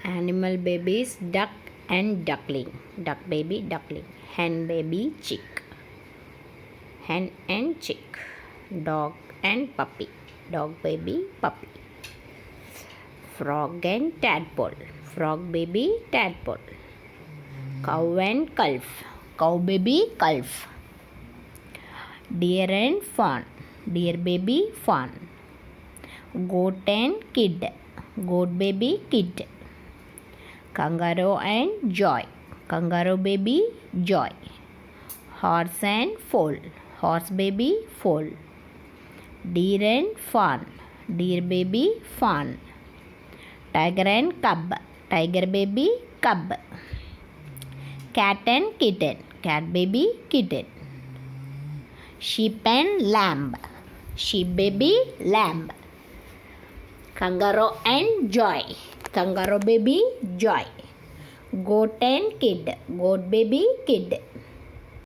Animal babies duck and duckling. Duck baby, duckling. Hen baby, chick. Hen and chick. Dog and puppy. Dog baby, puppy. Frog and tadpole. Frog baby, tadpole. Cow and calf. Cow baby, calf. Deer and fawn. Deer baby, fawn. Goat and kid. Goat baby, kid. Kangaroo and joy. Kangaroo baby, joy. Horse and foal. Horse baby, foal. Deer and fawn. Deer baby, fawn. Tiger and cub. Tiger baby, cub. Cat and kitten. Cat baby, kitten. Sheep and lamb. Sheep baby, lamb. Kangaroo and joy. Kangaroo baby, joy. Goat and kid. Goat baby, kid.